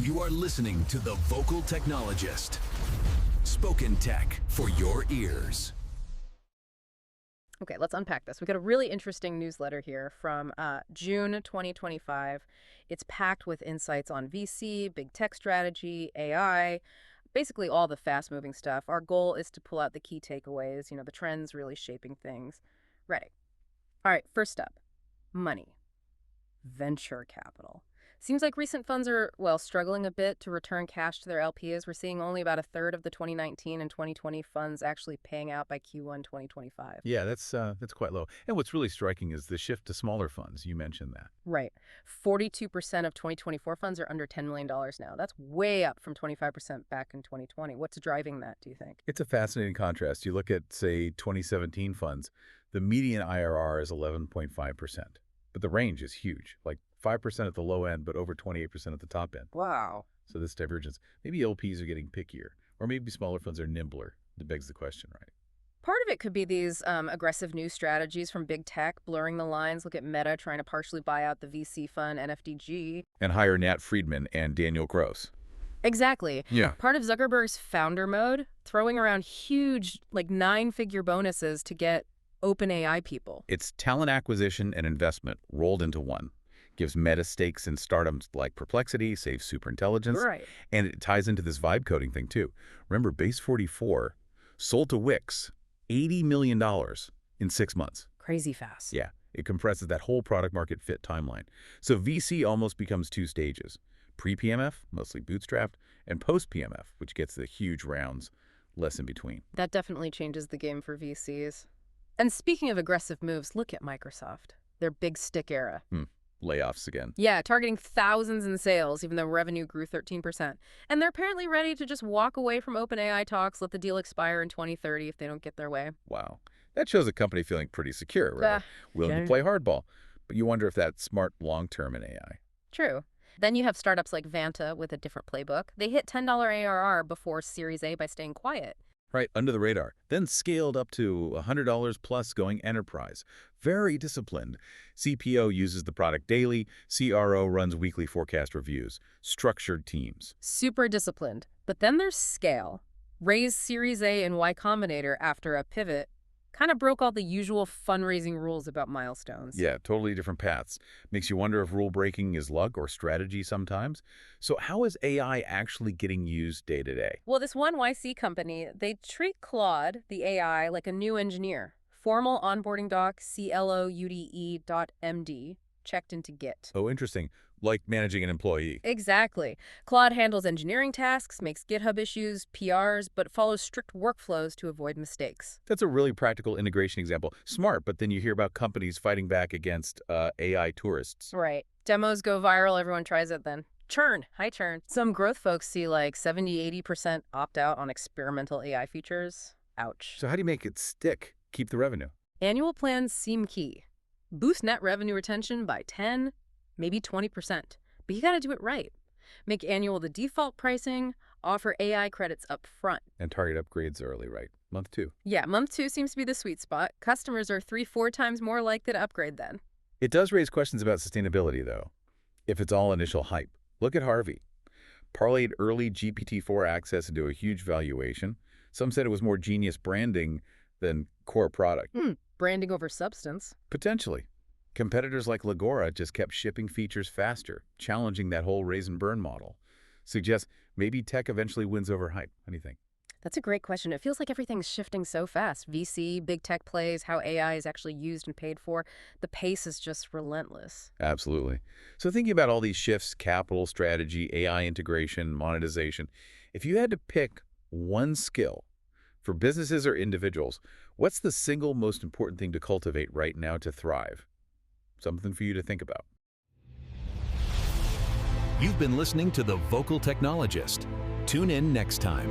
You are listening to The Vocal Technologist. Spoken tech for your ears. Okay, let's unpack this. We've got a really interesting newsletter here from June 2025. It's packed with insights on VC, big tech strategy, AI, basically all the fast-moving stuff. Our goal is to pull out the key takeaways, the trends really shaping things. Ready. All right, first up, money. Venture capital. Seems like recent funds are, struggling a bit to return cash to their LPs. We're seeing only about a third of the 2019 and 2020 funds actually paying out by Q1 2025. Yeah, that's quite low. And what's really striking is the shift to smaller funds. You mentioned that. Right. 42% of 2024 funds are under $10 million now. That's way up from 25% back in 2020. What's driving that, do you think? It's a fascinating contrast. You look at, say, 2017 funds, the median IRR is 11.5%. But the range is huge, like 5% at the low end, but over 28% at the top end. Wow. So this divergence, maybe LPs are getting pickier, or maybe smaller funds are nimbler. That begs the question, right? Part of it could be these aggressive new strategies from big tech, blurring the lines. Look at Meta trying to partially buy out the VC fund, NFDG. And hire Nat Friedman and Daniel Gross. Exactly. Yeah. Part of Zuckerberg's founder mode, throwing around huge, like 9-figure bonuses to get OpenAI people. It's talent acquisition and investment rolled into one. Gives Meta stakes in startups like Perplexity, Safe Superintelligence. Right. And it ties into this vibe coding thing, too. Remember, Base 44 sold to Wix $80 million in 6 months. Crazy fast. Yeah, it compresses that whole product market fit timeline. So VC almost becomes 2 stages. Pre-PMF, mostly bootstrapped, and post-PMF, which gets the huge rounds, less in between. That definitely changes the game for VCs. And speaking of aggressive moves, look at Microsoft. Their big stick era. Layoffs again. Yeah, targeting thousands in sales, even though revenue grew 13%. And they're apparently ready to just walk away from OpenAI talks, let the deal expire in 2030 if they don't get their way. Wow. That shows a company feeling pretty secure, right? Willing to play hardball. But you wonder if that's smart long-term in AI. True. Then you have startups like Vanta with a different playbook. They hit $10 ARR before Series A by staying quiet. Right, under the radar. Then scaled up to $100 plus going enterprise. Very disciplined. CPO uses the product daily. CRO runs weekly forecast reviews. Structured teams. Super disciplined. But then there's scale. Raised Series A in Y Combinator after a pivot. Kind of broke all the usual fundraising rules about milestones. Yeah, totally different paths. Makes you wonder if rule breaking is luck or strategy sometimes. So how is AI actually getting used day to day? Well, this one YC company, they treat Claude, the AI, like a new engineer. Formal onboarding doc, CLOUDE.MD, checked into Git. Oh, interesting. Like managing an employee. Exactly. Claude handles engineering tasks, makes GitHub issues, PRs, but follows strict workflows to avoid mistakes. That's a really practical integration example. Smart, but then you hear about companies fighting back against AI tourists. Right. Demos go viral, everyone tries it then. Churn, high churn. Some growth folks see like 70-80% opt out on experimental AI features. Ouch. So how do you make it stick? Keep the revenue? Annual plans seem key. Boost net revenue retention by 10, maybe 20%. But you got to do it right. Make annual the default pricing, offer AI credits up front. And target upgrades early, right? Month 2. Yeah, month 2 seems to be the sweet spot. Customers are 3-4 times more likely to upgrade then. It does raise questions about sustainability, though. If it's all initial hype. Look at Harvey. Parlayed early GPT-4 access into a huge valuation. Some said it was more genius branding than core product. Branding over substance. Potentially. Competitors like Legora just kept shipping features faster, challenging that whole raise and burn model. Suggests maybe tech eventually wins over hype. What do you think? That's a great question. It feels like everything's shifting so fast. VC, big tech plays, how AI is actually used and paid for. The pace is just relentless. Absolutely. So thinking about all these shifts, capital, strategy, AI integration, monetization, if you had to pick one skill for businesses or individuals, what's the single most important thing to cultivate right now to thrive? Something for you to think about. You've been listening to The Vocal Technologist. Tune in next time.